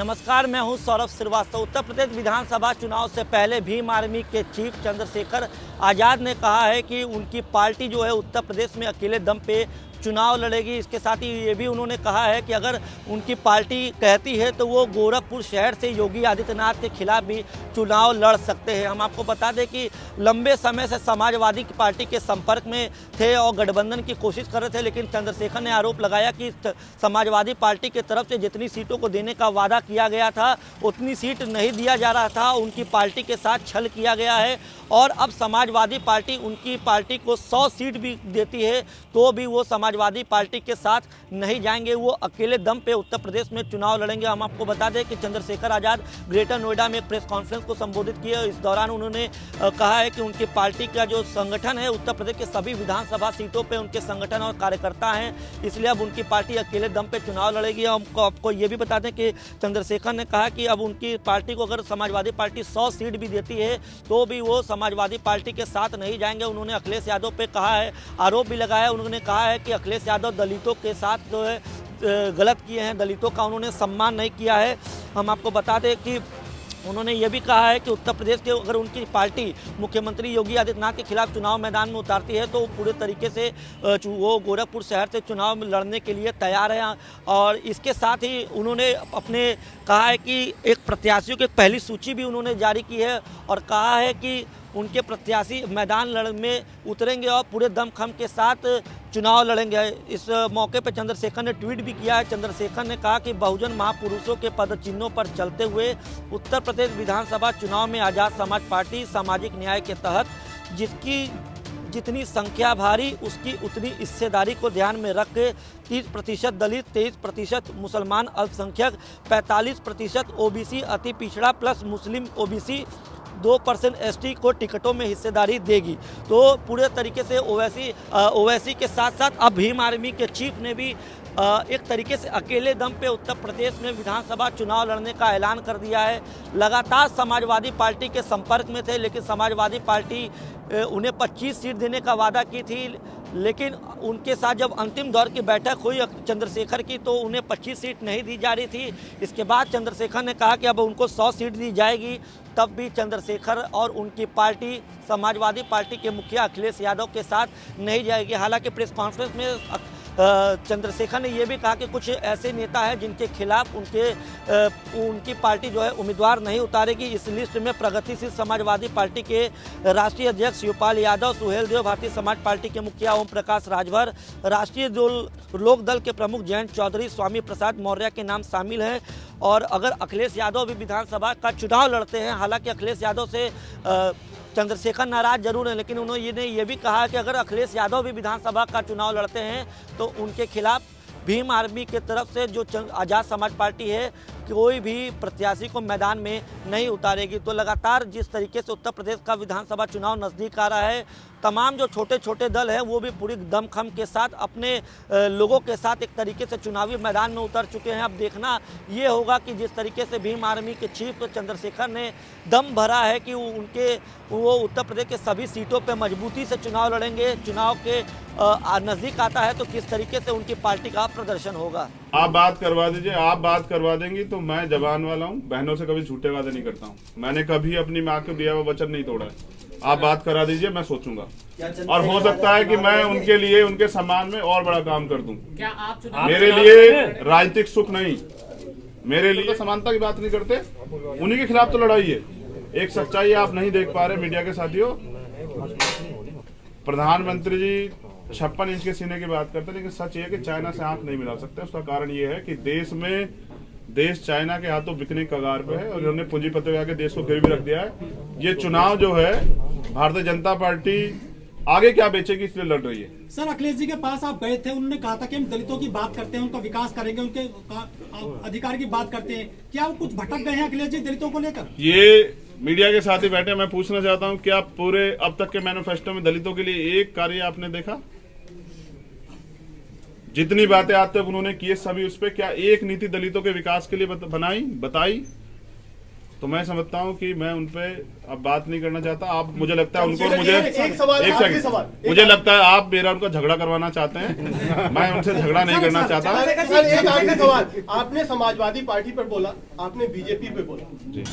नमस्कार, मैं हूं सौरभ श्रीवास्तव। उत्तर प्रदेश विधानसभा चुनाव से पहले भीम आर्मी के चीफ चंद्रशेखर आज़ाद ने कहा है कि उनकी पार्टी जो है उत्तर प्रदेश में अकेले दम पे चुनाव लड़ेगी। इसके साथ ही ये भी उन्होंने कहा है कि अगर उनकी पार्टी कहती है तो वो गोरखपुर शहर से योगी आदित्यनाथ के खिलाफ भी चुनाव लड़ सकते हैं। हम आपको बता दें कि लंबे समय से समाजवादी पार्टी के संपर्क में थे और गठबंधन की कोशिश कर रहे थे, लेकिन चंद्रशेखर ने आरोप लगाया कि समाजवादी पार्टी की तरफ से जितनी सीटों को देने का वादा किया गया था उतनी सीट नहीं दिया जा रहा था। उनकी पार्टी के साथ छल किया गया है और अब समाजवादी पार्टी उनकी पार्टी को 100 सीट भी देती है तो भी वो समाजवादी पार्टी के साथ नहीं जाएंगे। वो अकेले दम पे उत्तर प्रदेश में चुनाव लड़ेंगे। हम आपको बता दें कि चंद्रशेखर आज़ाद ग्रेटर नोएडा में एक प्रेस कॉन्फ्रेंस को संबोधित किया। इस दौरान उन्होंने कहा है कि उनकी पार्टी का जो संगठन है उत्तर प्रदेश के सभी विधानसभा सीटों पर उनके संगठन और कार्यकर्ता हैं, इसलिए अब उनकी पार्टी अकेले दम पे चुनाव लड़ेगी। आपको ये भी बता दें कि चंद्रशेखर ने कहा कि अब उनकी पार्टी को अगर समाजवादी पार्टी 100 सीट भी देती है तो भी वो समाजवादी पार्टी के साथ नहीं जाएंगे। उन्होंने अखिलेश यादव पे कहा है, आरोप भी लगाया। उन्होंने कहा है कि अखिलेश यादव दलितों के साथ जो है गलत किए हैं, दलितों का उन्होंने सम्मान नहीं किया है। हम आपको बता दें कि उन्होंने ये भी कहा है कि उत्तर प्रदेश के अगर उनकी पार्टी मुख्यमंत्री योगी आदित्यनाथ के खिलाफ चुनाव मैदान में उतारती है तो पूरे तरीके से वो गोरखपुर शहर से चुनाव में लड़ने के लिए तैयार हैं। और इसके साथ ही उन्होंने अपने कहा है कि एक प्रत्याशियों की पहली सूची भी उन्होंने जारी की है और कहा है कि उनके प्रत्याशी मैदान में उतरेंगे और पूरे दमखम के साथ चुनाव लड़ेंगे। इस मौके पर चंद्रशेखर ने ट्वीट भी किया है। चंद्रशेखर ने कहा कि बहुजन महापुरुषों के पदचिन्हों पर चलते हुए उत्तर प्रदेश विधानसभा चुनाव में आज़ाद समाज पार्टी सामाजिक न्याय के तहत जिसकी जितनी संख्या भारी उसकी उतनी हिस्सेदारी को ध्यान में रख के 30% दलित, 23% मुसलमान अल्पसंख्यक, 45% ओबीसी अति पिछड़ा प्लस मुस्लिम ओबीसी, 2% एसटी को टिकटों में हिस्सेदारी देगी। तो पूरे तरीके से ओवैसी के साथ साथ अब भीम आर्मी के चीफ ने भी एक तरीके से अकेले दम पे उत्तर प्रदेश में विधानसभा चुनाव लड़ने का ऐलान कर दिया है। लगातार समाजवादी पार्टी के संपर्क में थे, लेकिन समाजवादी पार्टी उन्हें 25 सीट देने का वादा की थी, लेकिन उनके साथ जब अंतिम दौर की बैठक हुई चंद्रशेखर की तो उन्हें 25 सीट नहीं दी जा रही थी। इसके बाद चंद्रशेखर ने कहा कि अब उनको 100 सीट दी जाएगी, तब भी चंद्रशेखर और उनकी पार्टी समाजवादी पार्टी के मुखिया अखिलेश यादव के साथ नहीं जाएगी। हालांकि प्रेस कॉन्फ्रेंस में चंद्रशेखर ने यह भी कहा कि कुछ ऐसे नेता हैं जिनके खिलाफ उनकी पार्टी जो है उम्मीदवार नहीं उतारेगी। इस लिस्ट में प्रगतिशील समाजवादी पार्टी के राष्ट्रीय अध्यक्ष शिवपाल यादव, सुहेलदेव भारतीय समाज पार्टी के मुखिया ओम प्रकाश राजभर, राष्ट्रीय लोक दल के प्रमुख जयंत चौधरी, स्वामी प्रसाद मौर्य के नाम शामिल हैं। और अगर अखिलेश यादव भी विधानसभा का चुनाव लड़ते हैं, हालांकि अखिलेश यादव से चंद्रशेखर नाराज जरूर है, लेकिन उन्होंने ये भी कहा कि अगर अखिलेश यादव भी विधानसभा का चुनाव लड़ते हैं तो उनके खिलाफ भीम आर्मी की तरफ से जो आज़ाद समाज पार्टी है कोई भी प्रत्याशी को मैदान में नहीं उतारेगी। तो लगातार जिस तरीके से उत्तर प्रदेश का विधानसभा चुनाव नज़दीक आ रहा है, तमाम जो छोटे छोटे दल हैं वो भी पूरी दमखम के साथ अपने लोगों के साथ एक तरीके से चुनावी मैदान में उतर चुके हैं। अब देखना ये होगा कि जिस तरीके से भीम आर्मी के चीफ चंद्रशेखर ने दम भरा है कि वो उत्तर प्रदेश के सभी सीटों पर मजबूती से चुनाव लड़ेंगे। चुनाव के नज़दीक आता है तो किस तरीके से उनकी पार्टी का प्रदर्शन होगा। आप बात करवा दीजिए, आप बात करवा देंगी तो मैं जवान वाला हूँ, बहनों से कभी झूठे वादे नहीं करता हूँ। मैंने कभी अपनी माँ को दिया हुआ वचन नहीं तोड़ा है। आप बात करा दीजिए, मैं सोचूंगा और हो सकता है कि मैं उनके लिए उनके सम्मान में और बड़ा काम कर दूं। मेरे लिए राजनीतिक सुख नहीं, मेरे लिए समानता की बात नहीं करते, उन्हीं के खिलाफ तो लड़ाई है। एक सच्चाई आप नहीं देख पा रहे मीडिया के साथियों, प्रधानमंत्री जी 56 इंच के सीने की बात करते हैं, लेकिन सच ये है कि चाइना से आंख नहीं मिला सकते। उसका कारण ये है कि देश चाइना के हाथों बिकने के कगार पे है और उन्होंने पूंजीपतियों के आगे देश को गिरवी रख दिया है। ये चुनाव जो है भारतीय जनता पार्टी आगे क्या बेचेगी इसलिए लड़ रही है। सर, अखिलेश जी के पास आप गए थे, उन्होंने कहा था कि हम दलितों की बात करते हैं, उनका विकास करेंगे, उनके अधिकार की बात करते हैं। क्या वो कुछ भटक गए हैं अखिलेश जी दलितों को लेकर? ये मीडिया के साथ ही बैठे, मैं पूछना चाहता हूँ, क्या पूरे अब तक के मैनिफेस्टो में दलितों के लिए एक कार्य आपने देखा? जितनी बातें आज तक उन्होंने की सभी उस पर क्या एक नीति दलितों के विकास के लिए बताई? तो मैं समझता हूं कि मैं उन पे अब बात नहीं करना चाहता। आप, मुझे लगता है उनको, मुझे एक सवाल, एक आखिरी सेकंड, सवाल। मुझे लगता है आप मेरा उनका झगड़ा करवाना चाहते हैं। मैं उनसे झगड़ा नहीं करना चाहता। सर, एक आखिरी सवाल, आपने समाजवादी पार्टी पर बोला, आपने बीजेपी पे बोला, जी